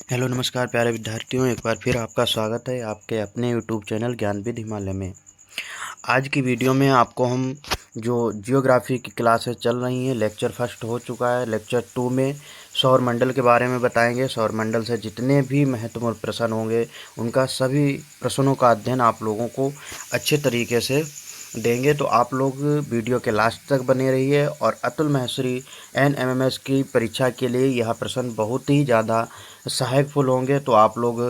Hello नमस्कार प्यारे विद्यार्थियों, एक बार फिर आपका स्वागत है आपके अपने यूट्यूब चैनल ज्ञानविद हिमालय में। आज की वीडियो में आपको हम जो जियोग्राफी की क्लासेस चल रही हैं, लेक्चर फर्स्ट हो चुका है, लेक्चर 2 में सौर मंडल के बारे में बताएंगे। सौर मंडल से जितने भी महत्वपूर्ण प्रश्न होंगे उनका सभी प्रश्नों का अध्ययन आप लोगों को अच्छे तरीके से देंगे। तो आप लोग वीडियो के लास्ट तक बने रहिए। और अतुल माहेश्वरी NMMS की परीक्षा के लिए यह प्रश्न बहुत ही ज़्यादा सहायकफुल होंगे। तो आप लोग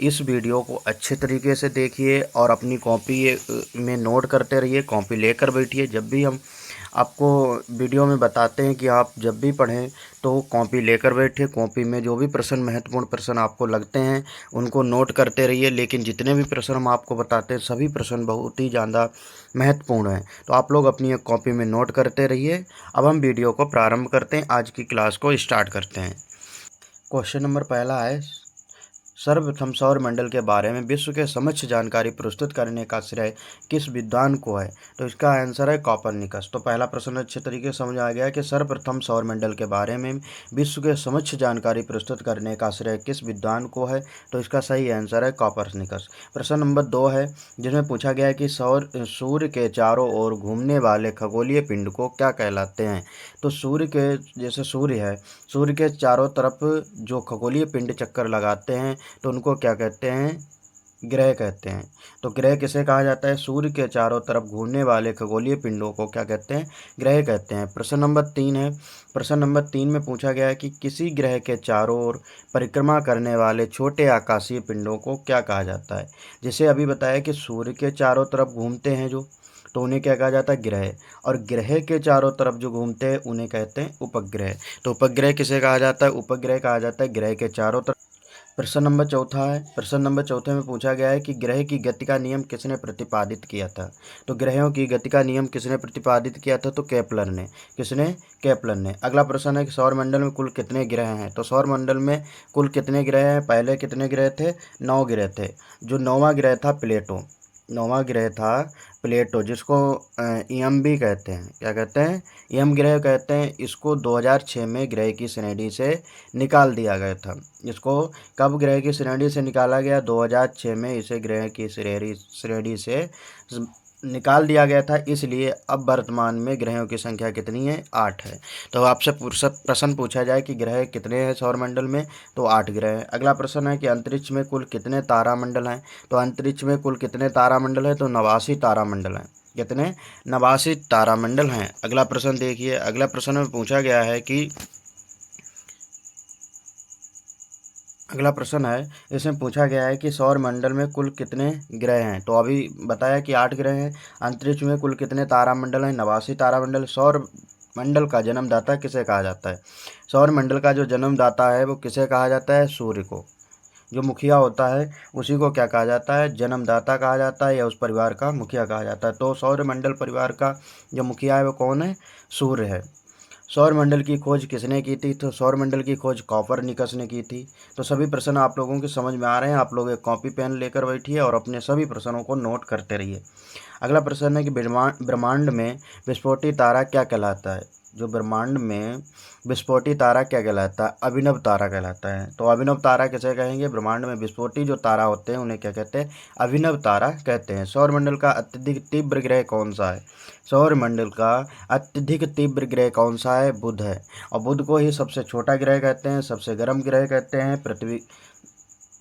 इस वीडियो को अच्छे तरीके से देखिए और अपनी कॉपी में नोट करते रहिए, कॉपी लेकर बैठिए। जब भी हम आपको वीडियो में बताते हैं कि आप जब भी पढ़ें तो कॉपी लेकर बैठिए। कॉपी में जो भी प्रश्न, महत्वपूर्ण प्रश्न आपको लगते हैं उनको नोट करते रहिए। लेकिन जितने भी प्रश्न हम आपको बताते हैं सभी प्रश्न बहुत ही ज़्यादा महत्वपूर्ण हैं। तो आप लोग अपनी एक कॉपी में नोट करते रहिए। अब हम वीडियो को प्रारंभ करते हैं, आज की क्लास को स्टार्ट करते हैं। क्वेश्चन नंबर पहला है, सर्वप्रथम सौर मंडल के बारे में विश्व के समक्ष जानकारी प्रस्तुत करने का श्रेय किस विद्वान को है? तो इसका आंसर है कॉपरनिकस। तो पहला प्रश्न अच्छे तरीके से समझ आ गया कि सर्वप्रथम सौर मंडल के बारे में विश्व के समक्ष जानकारी प्रस्तुत करने का श्रेय किस विद्वान को है? तो इसका सही आंसर है कॉपरनिकस। प्रश्न नंबर 2 है, जिसमें पूछा गया है कि सूर्य के चारों ओर घूमने वाले खगोलीय पिंड को क्या कहलाते हैं? तो सूर्य के, जैसे सूर्य है, सूर्य के चारों तरफ जो खगोलीय पिंड चक्कर लगाते हैं तो उनको क्या कहते हैं? ग्रह कहते हैं। तो ग्रह किसे कहा जाता है? सूर्य के चारों तरफ घूमने वाले खगोलीय पिंडों को क्या कहते हैं? ग्रह कहते हैं। प्रश्न नंबर 3 है, प्रश्न नंबर 3 में पूछा गया है कि किसी ग्रह के चारों ओर परिक्रमा करने वाले छोटे आकाशीय पिंडों को क्या कहा जाता है? जैसे अभी बताया कि सूर्य के चारों तरफ घूमते हैं जो, तो उन्हें क्या कहा जाता है? ग्रह। और ग्रह के चारों तरफ जो घूमते हैं उन्हें कहते हैं उपग्रह। तो उपग्रह किसे कहा जाता है? उपग्रह कहा जाता है ग्रह के चारों तरफ। प्रश्न नंबर चौथा है, प्रश्न नंबर चौथे में पूछा गया है कि ग्रह की गति का नियम किसने प्रतिपादित किया था? तो ग्रहों की गति का नियम किसने प्रतिपादित किया था? तो केपलर ने। किसने? केपलर ने। अगला प्रश्न है कि सौर मंडल में कुल कितने ग्रह हैं? तो सौर मंडल में कुल कितने ग्रह हैं? पहले कितने ग्रह थे? 9 ग्रह थे। जो 9वां ग्रह था प्लेटो, 9वां ग्रह था प्लेटो, जिसको एम भी कहते हैं। क्या कहते हैं? एम ग्रह कहते हैं। इसको 2006 में ग्रह की श्रेणी से निकाल दिया गया था। इसको कब ग्रह की श्रेणी से निकाला गया? 2006 में इसे ग्रह की श्रेणी से निकाल दिया गया था। इसलिए अब वर्तमान में ग्रहों की संख्या कितनी है? 8 है। तो आपसे प्रश्न पूछा जाए कि ग्रह कितने हैं सौरमंडल में, तो 8 ग्रह हैं। अगला प्रश्न है कि अंतरिक्ष में कुल कितने तारामंडल हैं? तो अंतरिक्ष में कुल कितने तारामंडल हैं? तो 89 तारामंडल हैं। कितने? 89 तारामंडल हैं। अगला प्रश्न देखिए, अगला प्रश्न में पूछा गया है कि, अगला प्रश्न है, इसमें पूछा गया है कि सौर मंडल में कुल कितने ग्रह हैं? तो अभी बताया कि 8 ग्रह हैं। अंतरिक्ष में कुल कितने तारामंडल हैं? 89 तारामंडल। सौर मंडल का जन्मदाता किसे कहा जाता है? सौर मंडल का जो जन्मदाता है वो किसे कहा जाता है? सूर्य को। जो मुखिया होता है उसी को क्या कहा जाता है? जन्मदाता कहा जाता है, या उस परिवार का मुखिया कहा जाता है। तो सौर मंडल परिवार का जो मुखिया है वो कौन है? सूर्य है। सौर मंडल की खोज किसने की थी? तो सौर मंडल की खोज कॉपरनिकस ने की थी। तो सभी प्रश्न आप लोगों के समझ में आ रहे हैं। आप लोग एक कॉपी पेन लेकर बैठिए और अपने सभी प्रश्नों को नोट करते रहिए। अगला प्रश्न है कि ब्रह्मांड में विस्फोटी तारा क्या कहलाता है? जो ब्रह्मांड में विस्फोटी तारा क्या कहलाता है? अभिनव तारा कहलाता है। तो अभिनव तारा किसे कहेंगे? ब्रह्मांड में विस्फोटी जो तारा होते हैं उन्हें क्या कहते हैं? अभिनव तारा कहते हैं। सौरमंडल का अत्यधिक तीव्र ग्रह कौन सा है? सौरमंडल का अत्यधिक तीव्र ग्रह कौन सा है? बुध है। और बुध को ही सबसे छोटा ग्रह कहते हैं, सबसे गर्म ग्रह कहते हैं, पृथ्वी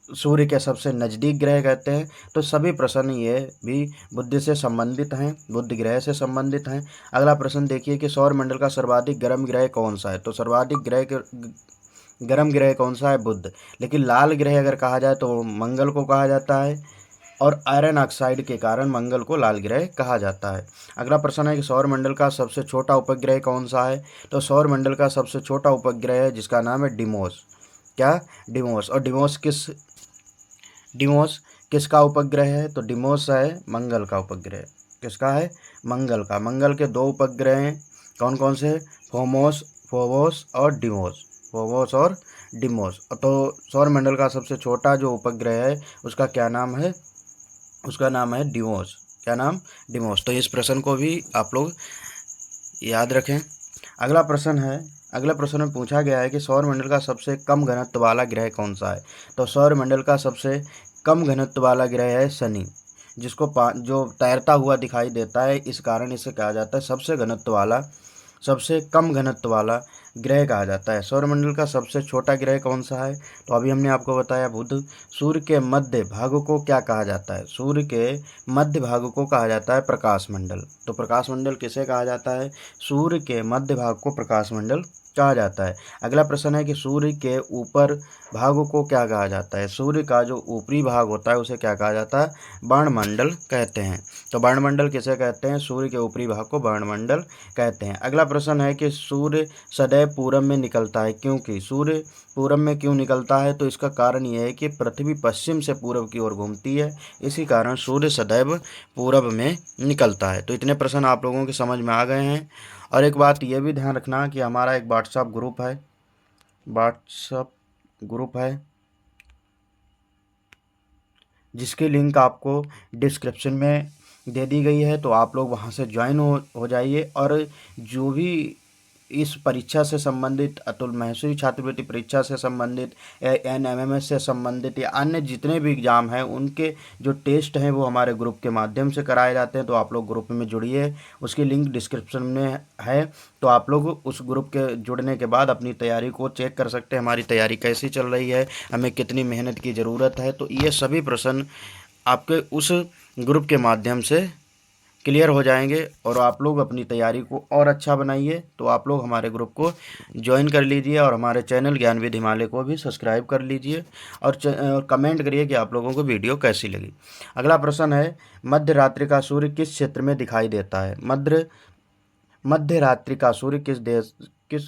सूर्य के सबसे नज़दीक ग्रह कहते हैं। तो सभी प्रश्न ये भी बुध से संबंधित हैं, बुध ग्रह से संबंधित हैं। अगला प्रश्न देखिए कि सौर मंडल का सर्वाधिक गर्म ग्रह कौन सा है? तो सर्वाधिक गर्म ग्रह कौन सा है? बुध। लेकिन लाल ग्रह अगर कहा जाए तो मंगल को कहा जाता है, और आयरन ऑक्साइड के कारण मंगल को लाल ग्रह कहा जाता है। अगला प्रश्न है कि सौर मंडल का सबसे छोटा उपग्रह कौन सा है? तो सौर मंडल का सबसे छोटा उपग्रह है जिसका नाम है डिमोस। क्या? डिमोस। और डिमोस किसका उपग्रह है? तो डिमोस है मंगल का उपग्रह। किसका है? मंगल का। मंगल के 2 उपग्रह हैं, कौन कौन से? फोबोस और डिमोस। फोबोस और डिमोस। तो सौर मंडल का सबसे छोटा जो उपग्रह है उसका क्या नाम है? उसका नाम है डिमोस। क्या नाम? डिमोस। तो इस प्रश्न को भी आप लोग याद रखें। अगला प्रश्न है, अगला प्रश्न में पूछा गया है कि सौरमंडल का सबसे कम घनत्व वाला ग्रह कौन सा है। तो सौरमंडल का सबसे कम घनत्व वाला ग्रह है शनि, जिसको जो तैरता हुआ दिखाई देता है, इस कारण इसे कहा जाता है सबसे कम घनत्व वाला ग्रह कहा जाता है। सौरमंडल का सबसे छोटा ग्रह कौन सा है। तो अभी हमने आपको बताया बुध। सूर्य के मध्य भाग को क्या कहा जाता है। सूर्य के मध्य भाग को कहा जाता है प्रकाश मंडल। तो प्रकाश मंडल किसे कहा जाता है। सूर्य के मध्य भाग को प्रकाश मंडल कहा जाता है। अगला प्रश्न है कि सूर्य के ऊपर भाग को क्या कहा जाता है। सूर्य का जो ऊपरी भाग होता है उसे क्या कहा जाता है, वर्णमंडल कहते हैं। तो वर्णमंडल किसे कहते हैं, सूर्य के ऊपरी भाग को वर्णमंडल कहते हैं। अगला प्रश्न है कि सूर्य सदैव पूरब में निकलता है क्योंकि। सूर्य पूरब में क्यों निकलता है। तो इसका कारण यह है कि पृथ्वी पश्चिम से पूरब की ओर घूमती है, इसी कारण सूर्य सदैव पूरब में निकलता है। तो इतने प्रश्न आप लोगों के समझ में आ गए हैं। और एक बात यह भी ध्यान रखना कि हमारा एक व्हाट्सएप ग्रुप है जिसकी लिंक आपको डिस्क्रिप्शन में दे दी गई है। तो आप लोग वहां से ज्वाइन हो जाइए। और जो भी इस परीक्षा से संबंधित, अतुल महसूरी छात्रवृत्ति परीक्षा से संबंधित, NMMS से संबंधित या अन्य जितने भी एग्ज़ाम हैं, उनके जो टेस्ट हैं वो हमारे ग्रुप के माध्यम से कराए जाते हैं। तो आप लोग ग्रुप में जुड़िए, उसकी लिंक डिस्क्रिप्शन में है। तो आप लोग उस ग्रुप के जुड़ने के बाद अपनी तैयारी को चेक कर सकते हैं, हमारी तैयारी कैसी चल रही है, हमें कितनी मेहनत की ज़रूरत है। तो ये सभी प्रश्न आपके उस ग्रुप के माध्यम से क्लियर हो जाएंगे और आप लोग अपनी तैयारी को और अच्छा बनाइए। तो आप लोग हमारे ग्रुप को ज्वाइन कर लीजिए और हमारे चैनल ज्ञानविद हिमालय को भी सब्सक्राइब कर लीजिए और कमेंट करिए कि आप लोगों को वीडियो कैसी लगी। अगला प्रश्न है, मध्य रात्रि का सूर्य किस क्षेत्र में दिखाई देता है। मध्य रात्रि का सूर्य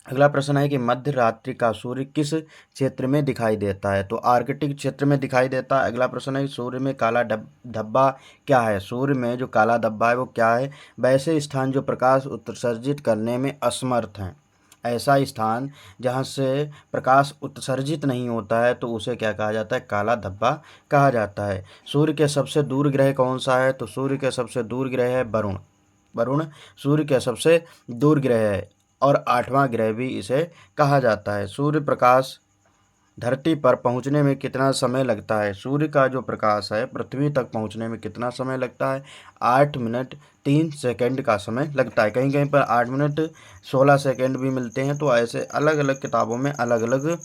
अगला प्रश्न है कि मध्य रात्रि का सूर्य किस क्षेत्र में दिखाई देता है। तो आर्कटिक क्षेत्र में दिखाई देता है। अगला प्रश्न है कि सूर्य में काला धब्बा क्या है। सूर्य में जो काला धब्बा है वो क्या है। वैसे स्थान जो प्रकाश उत्सर्जित करने में असमर्थ हैं, ऐसा स्थान जहाँ से प्रकाश उत्सर्जित नहीं होता है, तो उसे क्या कहा जाता है, काला धब्बा कहा जाता है। सूर्य के सबसे दूर ग्रह कौन सा है। तो सूर्य के सबसे दूर ग्रह है वरुण सूर्य के सबसे दूर ग्रह है और 8वां ग्रह भी इसे कहा जाता है। सूर्य प्रकाश धरती पर पहुंचने में कितना समय लगता है। सूर्य का जो प्रकाश है पृथ्वी तक पहुंचने में कितना समय लगता है, 8 मिनट 3 सेकंड का समय लगता है। कहीं कहीं पर 8 मिनट 16 सेकंड भी मिलते हैं। तो ऐसे अलग अलग किताबों में अलग अलग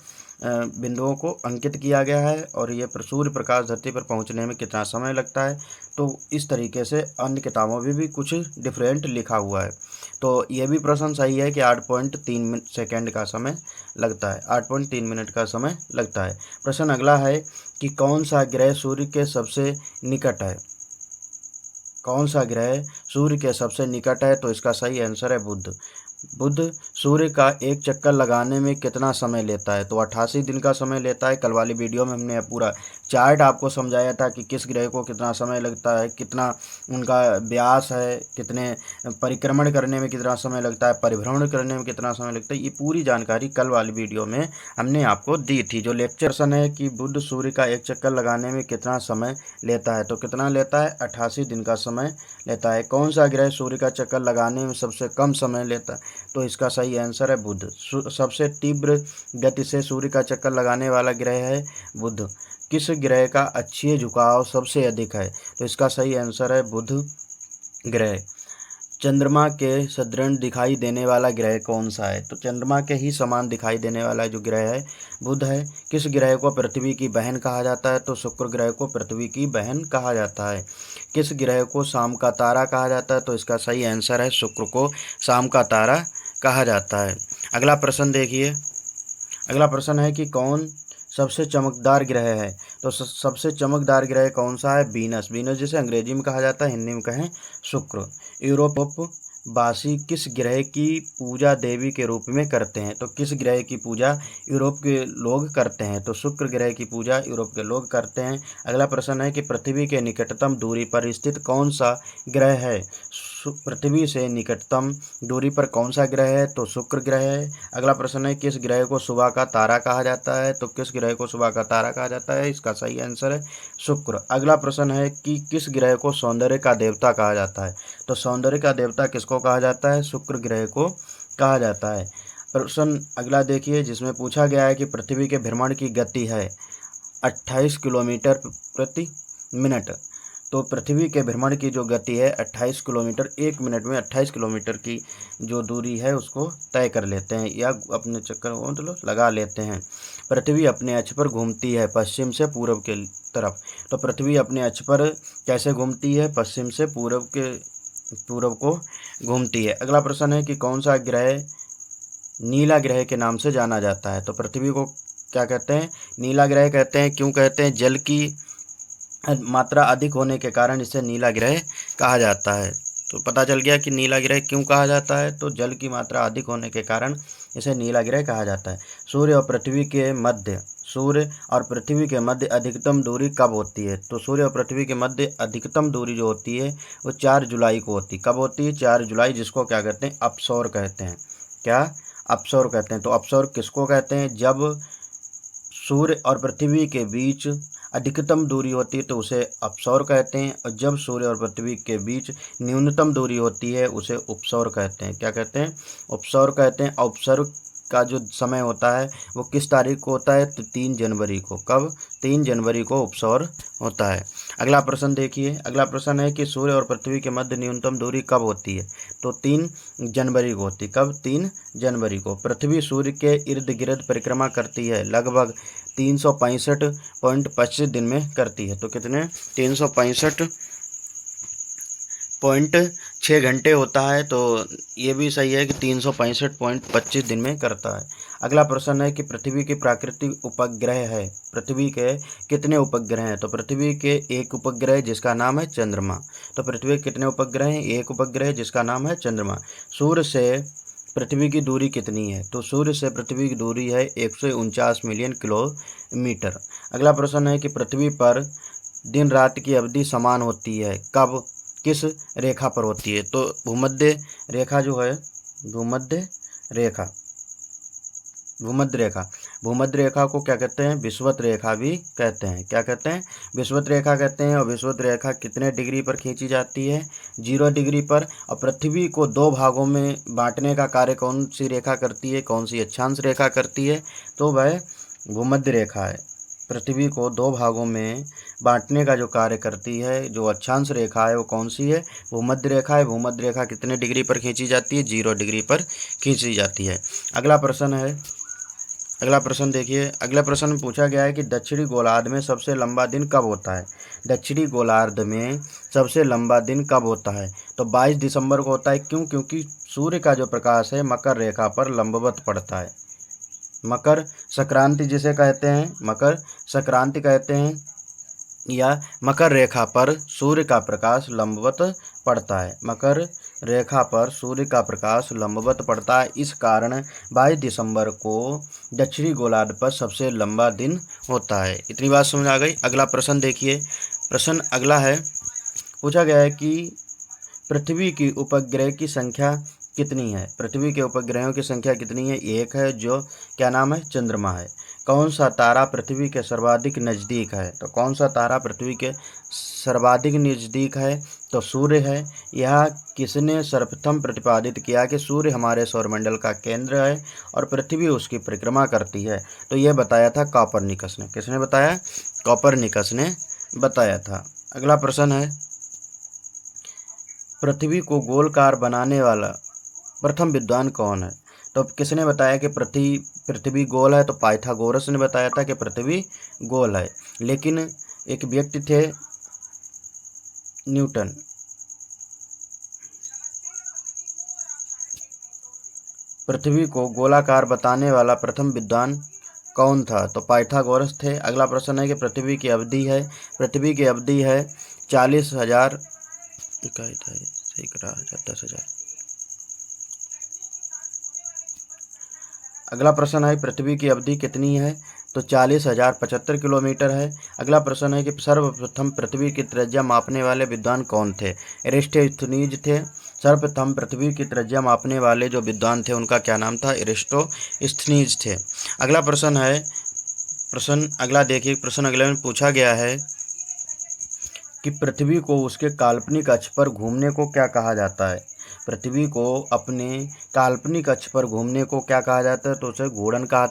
बिंदुओं को अंकित किया गया है। और ये सूर्य प्रकाश धरती पर पहुंचने में कितना समय लगता है, तो इस तरीके से अन्य किताबों में भी कुछ डिफरेंट लिखा हुआ है। तो यह भी प्रश्न सही है कि 8.3 सेकंड का समय लगता है, 8.3 मिनट का समय लगता है। प्रश्न अगला है कि कौन सा ग्रह सूर्य के सबसे निकट है। कौन सा ग्रह सूर्य के सबसे निकट है। तो इसका सही आंसर है बुध सूर्य का एक चक्कर लगाने में कितना समय लेता है। तो 88 दिन का समय लेता है। कल वाली वीडियो में हमने पूरा चार्ट आपको समझाया था कि किस ग्रह को कितना समय लगता है, कितना उनका व्यास है, कितने परिक्रमण करने में कितना समय लगता है, परिभ्रमण करने में कितना समय लगता है। ये पूरी जानकारी कल वाली वीडियो में हमने आपको दी थी। जो लेक्चर है कि बुध सूर्य का एक चक्कर लगाने में कितना समय लेता है। तो कितना लेता है, 88 दिन का समय लेता है। कौन सा ग्रह सूर्य का चक्कर लगाने में सबसे कम समय लेता है। तो इसका सही आंसर है बुध। सबसे तीव्र गति से सूर्य का चक्कर लगाने वाला ग्रह है बुध। किस ग्रह का अक्षीय झुकाव सबसे अधिक है। तो इसका सही आंसर है बुध ग्रह। चंद्रमा के सदृढ़ दिखाई देने वाला ग्रह कौन सा है। तो चंद्रमा के ही समान दिखाई देने वाला जो ग्रह है बुध है। किस ग्रह को पृथ्वी की बहन कहा जाता है। तो शुक्र ग्रह को पृथ्वी की बहन कहा जाता है। किस ग्रह को शाम का तारा कहा जाता है। तो इसका सही आंसर है शुक्र को शाम का तारा कहा जाता है। अगला प्रश्न देखिए। अगला प्रश्न है कि कौन सबसे चमकदार ग्रह है। तो सबसे चमकदार ग्रह कौन सा है, वीनस जिसे अंग्रेजी में कहा जाता है, हिंदी में कहें शुक्र। यूरोप वासी किस ग्रह की पूजा देवी के रूप में करते हैं। तो किस ग्रह की पूजा यूरोप के लोग करते हैं। तो शुक्र ग्रह की पूजा यूरोप के लोग करते हैं। अगला प्रश्न है कि पृथ्वी के निकटतम दूरी पर स्थित कौन सा ग्रह है। पृथ्वी से निकटतम दूरी पर कौन सा ग्रह है? तो शुक्र ग्रह है। अगला प्रश्न है किस ग्रह को सुबह का तारा कहा जाता है? तो किस ग्रह को सुबह का तारा कहा जाता है? इसका सही आंसर है शुक्र। अगला प्रश्न है कि किस ग्रह को सौंदर्य का देवता कहा जाता है? तो सौंदर्य का देवता किसको कहा जाता है? शुक्र ग्रह को कहा जाता है। प्रश्न अगला देखिए, जिसमें पूछा गया है कि पृथ्वी के भ्रमण की गति है 28 किलोमीटर प्रति मिनट। तो पृथ्वी के भ्रमण की जो गति है 28 किलोमीटर, 1 मिनट में 28 किलोमीटर की जो दूरी है उसको तय कर लेते हैं या अपने चक्कर मतलब लगा लेते हैं। पृथ्वी अपने अक्ष पर घूमती है पश्चिम से पूर्व के तरफ। तो पृथ्वी अपने अक्ष पर कैसे घूमती है? पश्चिम से पूर्व को घूमती है। अगला प्रश्न है कि कौन सा ग्रह नीला ग्रह के नाम से जाना जाता है? तो पृथ्वी को क्या कहते हैं? नीला ग्रह कहते हैं। क्यों कहते हैं? जल की मात्रा अधिक होने के कारण इसे नीला ग्रह कहा जाता है। तो पता चल गया कि नीला ग्रह क्यों कहा जाता है। तो जल की मात्रा अधिक होने के कारण इसे नीला ग्रह कहा जाता है। सूर्य और पृथ्वी के मध्य अधिकतम दूरी कब होती है? तो सूर्य और पृथ्वी के मध्य अधिकतम दूरी जो होती है वो 4 जुलाई को होती है। कब होती है? 4 जुलाई, जिसको क्या कहते हैं? अपसौर कहते हैं। क्या? अपसौर कहते हैं। तो अपसौर किसको कहते हैं? जब सूर्य और पृथ्वी के बीच अधिकतम दूरी होती है तो उसे अपसौर कहते हैं, और जब सूर्य और पृथ्वी के बीच न्यूनतम दूरी होती है उसे उपसौर कहते हैं। क्या कहते हैं? उपसौर कहते हैं। उपसौर का जो समय होता है वो किस तारीख को होता है? तो 3 जनवरी को। कब? 3 जनवरी को उपसौर होता है। अगला प्रश्न देखिए। अगला प्रश्न है कि सूर्य और पृथ्वी के मध्य न्यूनतम दूरी कब होती है? तो 3 जनवरी को होती है। कब? 3 जनवरी को। पृथ्वी सूर्य के इर्द गिर्द परिक्रमा करती है लगभग 365.25 दिन में करती है। तो कितने? 365.6 घंटे होता है। तो ये भी सही है कि 365.25 दिन में करता है। अगला प्रश्न है कि पृथ्वी के प्राकृतिक उपग्रह है। पृथ्वी के कितने उपग्रह हैं? तो पृथ्वी के एक उपग्रह जिसका नाम है चंद्रमा। तो पृथ्वी के कितने उपग्रह हैं? एक उपग्रह जिसका नाम है चंद्रमा। सूर्य से पृथ्वी की दूरी कितनी है? तो सूर्य से पृथ्वी की दूरी है 149 मिलियन किलोमीटर। अगला प्रश्न है कि पृथ्वी पर दिन रात की अवधि समान होती है कब? किस रेखा पर होती है? तो भूमध्य रेखा जो है, भूमध्य रेखा को क्या कहते हैं? विषुवत रेखा भी कहते हैं। क्या कहते हैं? विषुवत रेखा कहते हैं। और विषुवत रेखा कितने डिग्री पर खींची जाती है? 0 डिग्री पर। और पृथ्वी को 2 भागों में बांटने का कार्य कौन सी रेखा करती है? कौन सी अक्षांश रेखा करती है? तो वह भूमध्य रेखा है। पृथ्वी को 2 भागों में बांटने का जो कार्य करती है, जो अक्षांश रेखा है, वो कौन सी है? भूमध्य रेखा है। भूमध्य रेखा कितने डिग्री पर खींची जाती है? 0 डिग्री पर खींची जाती है। अगला प्रश्न देखिए। अगला प्रश्न में पूछा गया है कि दक्षिणी गोलार्ध में सबसे लंबा दिन कब होता है? दक्षिणी गोलार्ध में सबसे लंबा दिन कब होता है? तो 22 दिसंबर को होता है। क्यों? क्योंकि सूर्य का जो प्रकाश है मकर रेखा पर लंबवत पड़ता है। मकर संक्रांति जिसे कहते हैं, मकर संक्रांति कहते हैं, या मकर रेखा पर सूर्य का प्रकाश लंबवत पड़ता है। मकर रेखा पर सूर्य का प्रकाश लंबवत पड़ता है, इस कारण 22 दिसंबर को दक्षिणी गोलार्ध पर सबसे लंबा दिन होता है। इतनी बात समझ आ गई। अगला प्रश्न देखिए। प्रश्न अगला है, पूछा गया है कि पृथ्वी की उपग्रह की संख्या कितनी है? पृथ्वी के उपग्रहों की संख्या कितनी है? एक है, जो क्या नाम है? चंद्रमा है। कौन सा तारा पृथ्वी के सर्वाधिक नज़दीक है? तो कौन सा तारा पृथ्वी के सर्वाधिक नज़दीक है? तो सूर्य है। यह किसने सर्वप्रथम प्रतिपादित किया कि सूर्य हमारे सौरमंडल का केंद्र है और पृथ्वी उसकी परिक्रमा करती है? तो यह बताया था कॉपरनिकस ने। किसने बताया? कॉपरनिकस ने बताया था। अगला प्रश्न है, पृथ्वी को गोलकार बनाने वाला प्रथम विद्वान कौन है? तो किसने बताया कि पृथ्वी गोल है? तो पाइथागोरस ने बताया था कि पृथ्वी गोल है। लेकिन एक व्यक्ति थे न्यूटन। पृथ्वी को गोलाकार बताने वाला प्रथम विद्वान कौन था? तो पाइथागोरस थे। अगला प्रश्न है कि पृथ्वी की अवधि है 40,000 इकाई था, सही करा 10,000। अगला प्रश्न है, पृथ्वी की अवधि कितनी है? तो 40,075 किलोमीटर है। अगला प्रश्न है कि सर्वप्रथम पृथ्वी की त्रिज्या मापने वाले विद्वान कौन थे? एरिस्टोथेनीज थे। सर्वप्रथम पृथ्वी की त्रिज्या मापने वाले जो विद्वान थे उनका क्या नाम था? एरिस्टोस्थनीज थे। अगला प्रश्न है, अगला देखिए, प्रश्न अगले में पूछा गया है कि पृथ्वी को उसके काल्पनिक अक्ष पर घूमने को क्या कहा जाता है? पृथ्वी को अपने काल्पनिक अक्ष पर घूमने को क्या कहा जाता है? तो उसे घूर्णन कहा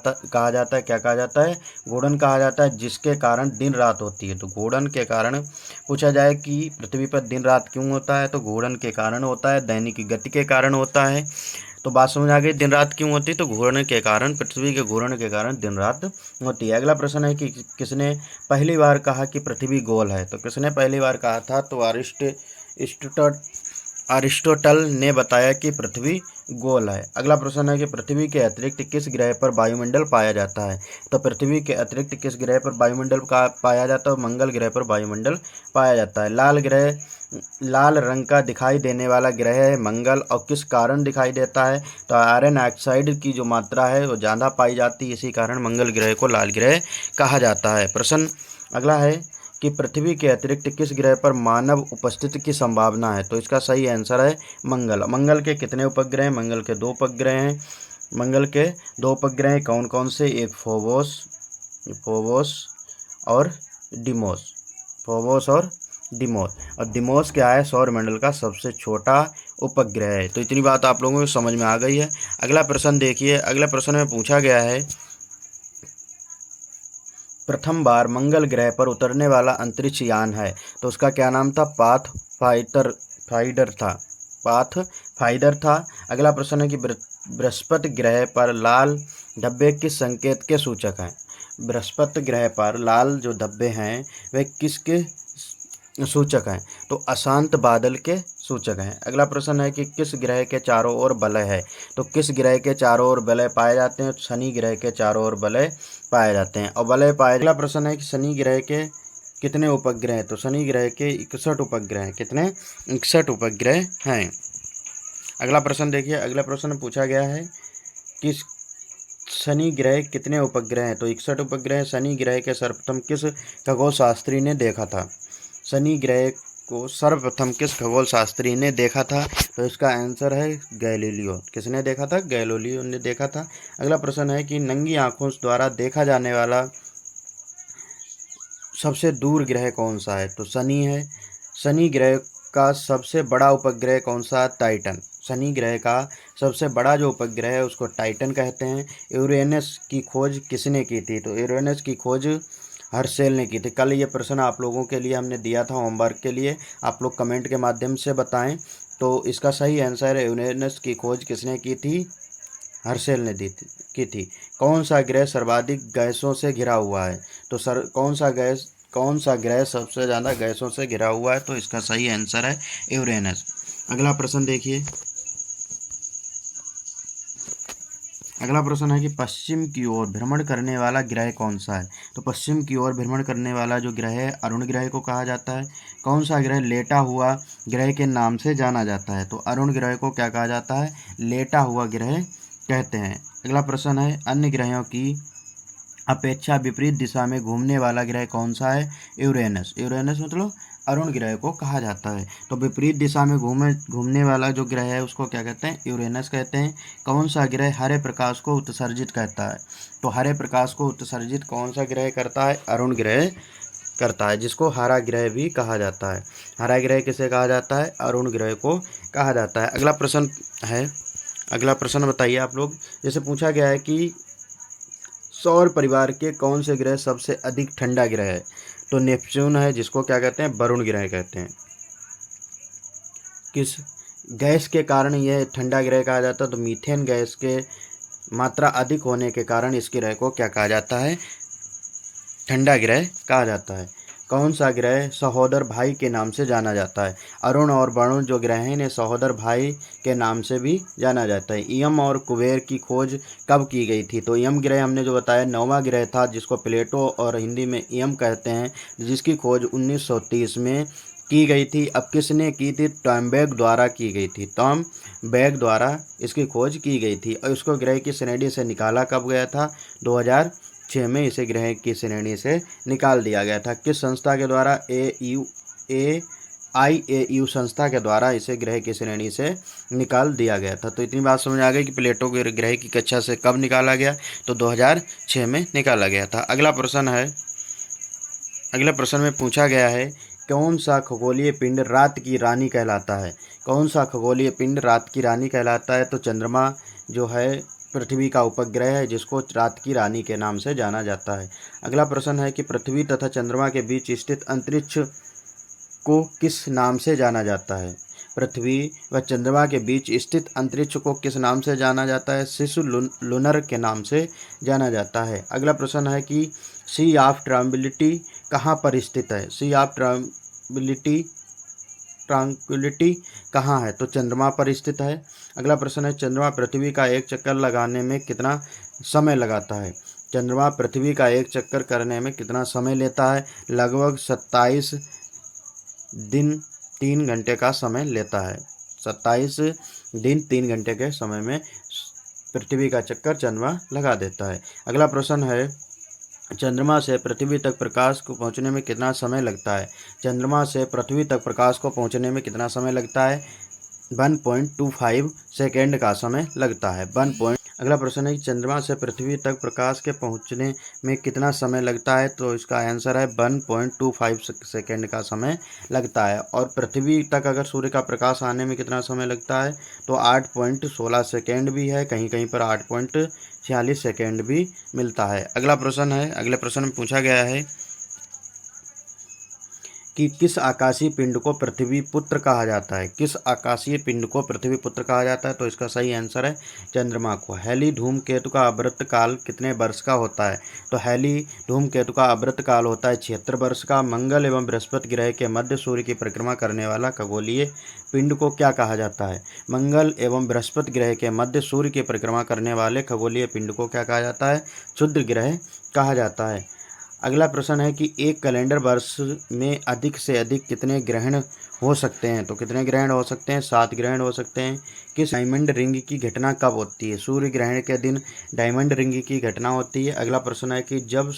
जाता है। क्या कहा जाता है? घूर्णन कहा जाता है, जिसके कारण दिन रात होती है। तो घूर्णन के कारण पूछा जाए कि पृथ्वी पर दिन रात क्यों होता है, तो घूर्णन के कारण होता है, दैनिक गति के कारण होता है। तो बात समझ आ गई, दिन रात क्यों होती है? तो घूर्णन के कारण, पृथ्वी के घूर्णन के कारण दिन रात होती है। अगला प्रश्न है कि किसने पहली बार कहा कि पृथ्वी गोल है? तो किसने पहली बार कहा था? तो अरिस्टोटल ने बताया कि पृथ्वी गोल है। अगला प्रश्न है कि पृथ्वी के अतिरिक्त किस ग्रह पर वायुमंडल पाया जाता है? तो पृथ्वी के अतिरिक्त किस ग्रह पर वायुमंडल का पाया जाता है? मंगल ग्रह पर वायुमंडल पाया जाता है। लाल रंग का दिखाई देने वाला ग्रह है मंगल, और किस कारण दिखाई देता है? तो आयरन ऑक्साइड की जो मात्रा है वो ज़्यादा पाई जाती है, इसी कारण मंगल ग्रह को लाल ग्रह कहा जाता है। प्रश्न अगला है कि पृथ्वी के अतिरिक्त किस ग्रह पर मानव उपस्थिति की संभावना है? तो इसका सही आंसर है मंगल। मंगल के कितने उपग्रह हैं? मंगल के 2 उपग्रह हैं। मंगल के 2 उपग्रह कौन कौन से? एक फोबोस और डिमोस। फोबोस और डिमोस क्या है? सौरमंडल का सबसे छोटा उपग्रह है। तो इतनी बात आप लोगों को समझ में आ गई है। अगला प्रश्न देखिए, अगला प्रश्न में पूछा गया है, प्रथम बार मंगल ग्रह पर उतरने वाला अंतरिक्ष यान है, तो उसका क्या नाम था? पाथफाइंडर था। अगला प्रश्न है कि बृहस्पति ग्रह पर लाल धब्बे किस संकेत के सूचक हैं? बृहस्पति ग्रह पर लाल जो धब्बे हैं वे किसके सूचक हैं? तो अशांत बादल के सूचक हैं। अगला प्रश्न है कि किस ग्रह के चारों ओर वलय है? तो किस ग्रह के चारों ओर वलय पाए जाते हैं? शनि ग्रह के चारों ओर वलय पाए जाते हैं और वलय पाए। अगला प्रश्न है कि शनि ग्रह के कितने उपग्रह हैं? तो शनि ग्रह के 61 उपग्रह हैं। कितने? 61 उपग्रह हैं। अगला प्रश्न देखिए, अगला प्रश्न पूछा गया है कि शनि ग्रह कितने उपग्रह हैं? तो 61 उपग्रह। शनि ग्रह के सर्वप्रथम किस खगोल शास्त्री ने देखा था? शनि ग्रह को सर्वप्रथम किस खगोल शास्त्री ने देखा था? तो इसका आंसर है गैलीलियो। किसने देखा था? गैलीलियो ने देखा था। अगला प्रश्न है कि नंगी आंखों द्वारा देखा जाने वाला सबसे दूर ग्रह कौन सा है? तो शनि है। शनि ग्रह का सबसे बड़ा उपग्रह कौन सा? टाइटन। शनि ग्रह का सबसे बड़ा जो उपग्रह है उसको टाइटन कहते हैं। यूरेनस की खोज किसने की थी? तो यूरेनस की खोज हर्शेल ने की थी। कल ये प्रश्न आप लोगों के लिए हमने दिया था होमवर्क के लिए, आप लोग कमेंट के माध्यम से बताएं। तो इसका सही आंसर है यूरेनस की खोज किसने की थी? हर्शेल ने की थी। कौन सा ग्रह सर्वाधिक गैसों से घिरा हुआ है? तो कौन सा ग्रह सबसे ज़्यादा गैसों से घिरा हुआ है? तो इसका सही आंसर है यूरेनस। अगला प्रश्न देखिए, अगला प्रश्न है कि पश्चिम की ओर भ्रमण करने वाला ग्रह कौन सा है? तो पश्चिम की ओर भ्रमण करने वाला जो ग्रह है अरुण ग्रह को कहा जाता है। कौन सा ग्रह लेटा हुआ ग्रह के नाम से जाना जाता है? तो अरुण ग्रह को क्या कहा जाता है? लेटा हुआ ग्रह कहते हैं। अगला प्रश्न है अन्य ग्रहों की अपेक्षा विपरीत दिशा में घूमने वाला ग्रह कौन सा है? यूरेनस। यूरेनस मतलब अरुण ग्रह को कहा जाता है। तो विपरीत दिशा में घूमने वाला जो ग्रह है उसको क्या कहते हैं? यूरेनस कहते हैं। कौन सा ग्रह हरे प्रकाश को उत्सर्जित करता है? तो हरे प्रकाश को उत्सर्जित कौन सा ग्रह करता है? अरुण ग्रह करता है, जिसको हरा ग्रह भी कहा जाता है। हरा ग्रह किसे कहा जाता है? अरुण ग्रह को कहा जाता है। अगला प्रश्न है, अगला प्रश्न बताइए आप लोग। जैसे पूछा गया है कि सौर परिवार के कौन से ग्रह सबसे अधिक ठंडा ग्रह है? तो नेपच्यून है, जिसको क्या कहते हैं? वरुण ग्रह कहते हैं। किस गैस के कारण यह ठंडा ग्रह कहा जाता है? तो मीथेन गैस के मात्रा अधिक होने के कारण इस ग्रह को क्या कहा जाता है? ठंडा ग्रह कहा जाता है। कौन सा ग्रह सहोदर भाई के नाम से जाना जाता है? अरुण और वरुण जो ग्रह हैं इन्हें सहोदर भाई के नाम से भी जाना जाता है। यम और कुबेर की खोज कब की गई थी? तो यम ग्रह हमने जो बताया 9वां ग्रह था, जिसको प्लेटो और हिंदी में यम कहते हैं, जिसकी खोज 1930 में की गई थी। अब किसने की थी? टॉमबैग द्वारा की गई थी। टॉमबैग द्वारा इसकी खोज की गई थी और इसको ग्रह की श्रेणी से निकाला कब गया था? 2006 में इसे ग्रह की श्रेणी से निकाल दिया गया था। किस संस्था के द्वारा? IAU संस्था के द्वारा इसे ग्रह की श्रेणी से निकाल दिया गया था। तो इतनी बात समझ आ गई कि प्लेटो को ग्रह की कक्षा से कब निकाला गया, तो 2006 में निकाला गया था। अगला प्रश्न में पूछा गया है, कौन सा खगोलीय पिंड रात की रानी कहलाता है? कौन सा खगोलीय पिंड रात की रानी कहलाता है? तो चंद्रमा जो है पृथ्वी का उपग्रह है, जिसको रात की रानी के नाम से जाना जाता है। अगला प्रश्न है कि पृथ्वी तथा चंद्रमा के बीच स्थित अंतरिक्ष को किस नाम से जाना जाता है? पृथ्वी व चंद्रमा के बीच स्थित अंतरिक्ष को किस नाम से जाना जाता है? शिशु लूनर के नाम से जाना जाता है। अगला प्रश्न है कि सी ऑफ ट्रांक्विलिटी कहाँ पर स्थित है? सी ऑफ ट्रांक्विलिटी कहाँ है? तो चंद्रमा पर स्थित है। अगला प्रश्न है, चंद्रमा पृथ्वी का एक चक्कर लगाने में कितना समय लगाता है? चंद्रमा पृथ्वी का एक चक्कर करने में कितना समय लेता है? लगभग 27 दिन 3 घंटे का समय लेता है। 27 दिन 3 घंटे के समय में पृथ्वी का चक्कर चंद्रमा लगा देता है। अगला प्रश्न है, चंद्रमा से पृथ्वी तक प्रकाश को पहुंचने में कितना समय लगता है? चंद्रमा से पृथ्वी तक प्रकाश को पहुंचने में कितना समय लगता है? 1.25 सेकेंड का समय लगता है। अगला प्रश्न है, चंद्रमा से पृथ्वी तक प्रकाश के पहुंचने में कितना समय लगता है? तो इसका आंसर है 1.25 सेकेंड का समय लगता है। और पृथ्वी तक अगर सूर्य का प्रकाश आने में कितना समय लगता है? तो 8.16 सेकेंड भी है, कहीं कहीं पर 8.46 सेकेंड भी मिलता है। अगले प्रश्न में पूछा गया है कि किस आकाशीय पिंड को पृथ्वी पुत्र कहा जाता है? किस आकाशीय पिंड को पृथ्वी पुत्र कहा जाता है? तो इसका सही आंसर है चंद्रमा को। हैली धूमकेतु का आवर्त काल कितने वर्ष का होता है? तो हैली धूमकेतु का आवर्त काल होता है 76 वर्ष का। मंगल एवं बृहस्पति ग्रह के मध्य सूर्य की परिक्रमा करने वाला खगोलीय पिंड को क्या कहा जाता है? मंगल एवं बृहस्पति ग्रह के मध्य सूर्य की परिक्रमा करने वाले खगोलीय पिंड को क्या कहा जाता है? क्षुद्र ग्रह कहा जाता है। अगला प्रश्न है कि एक कैलेंडर वर्ष में अधिक से अधिक कितने ग्रहण हो सकते हैं? तो कितने ग्रहण हो सकते हैं? 7 ग्रहण हो सकते हैं। किस डायमंड रिंग की घटना कब होती है? सूर्य ग्रहण के दिन डायमंड रिंग की घटना होती है। अगला प्रश्न है कि जब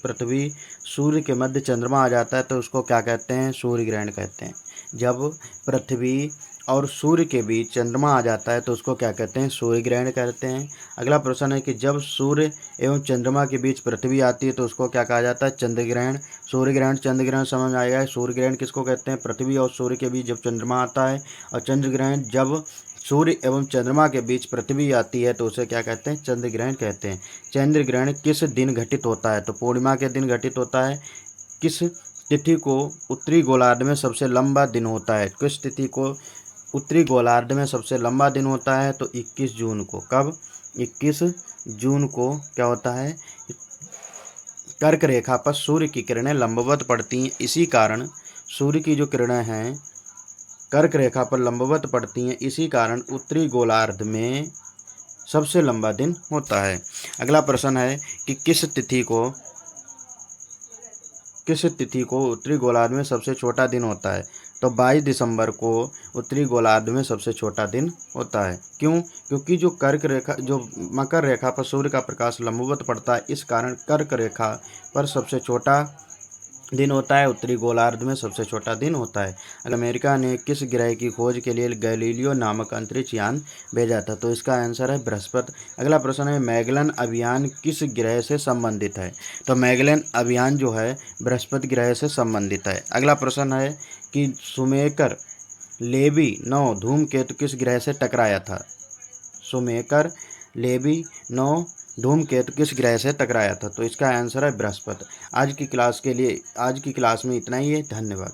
पृथ्वी सूर्य के मध्य चंद्रमा आ जाता है तो उसको क्या कहते हैं? सूर्य ग्रहण कहते हैं। जब पृथ्वी और सूर्य के बीच चंद्रमा आ जाता है तो उसको क्या कहते हैं? सूर्य ग्रहण कहते हैं। अगला प्रश्न है कि जब सूर्य एवं चंद्रमा के बीच पृथ्वी आती है तो उसको क्या कहा जाता है? चंद्र ग्रहण। सूर्य ग्रहण चंद्र ग्रहण समझ में आएगा। सूर्य ग्रहण किसको कहते हैं? पृथ्वी और सूर्य के बीच जब चंद्रमा आता है। और चंद्र ग्रहण जब सूर्य एवं चंद्रमा के बीच पृथ्वी आती है तो उसे क्या कहते हैं? चंद्र ग्रहण कहते हैं। चंद्र ग्रहण किस दिन घटित होता है? तो पूर्णिमा के दिन घटित होता है। किस तिथि को उत्तरी गोलार्ध में सबसे लंबा दिन होता है? किस तिथि को उत्तरी गोलार्ध में सबसे लंबा दिन होता है? तो 21 जून को। कब? 21 जून को क्या होता है? कर्क रेखा पर सूर्य की किरणें लंबवत पड़ती हैं, इसी कारण सूर्य की जो किरणें हैं कर्क रेखा पर लंबवत पड़ती हैं, इसी कारण उत्तरी गोलार्ध में सबसे लंबा दिन होता है। अगला प्रश्न है कि किस तिथि को उत्तरी गोलार्ध में सबसे छोटा दिन होता है? तो 22 दिसंबर को उत्तरी गोलार्ध में सबसे छोटा दिन होता है। क्यों? क्योंकि जो मकर रेखा पर सूर्य का प्रकाश लंबवत पड़ता है, इस कारण कर्क रेखा पर सबसे छोटा दिन होता है, उत्तरी गोलार्ध में सबसे छोटा दिन होता है। अमेरिका ने किस ग्रह की खोज के लिए गैलीलियो नामक अंतरिक्ष यान भेजा था? तो इसका आंसर है बृहस्पति। अगला प्रश्न है, मैगेलन अभियान किस ग्रह से संबंधित है? तो मैगेलन अभियान जो है बृहस्पति ग्रह से संबंधित है। अगला प्रश्न है कि शुमेकर लेवी 9 धूमकेतु किस ग्रह से टकराया था? शुमेकर लेवी 9 धूमकेतु किस ग्रह से टकराया था? तो इसका आंसर है बृहस्पति। आज की क्लास में इतना ही है। धन्यवाद।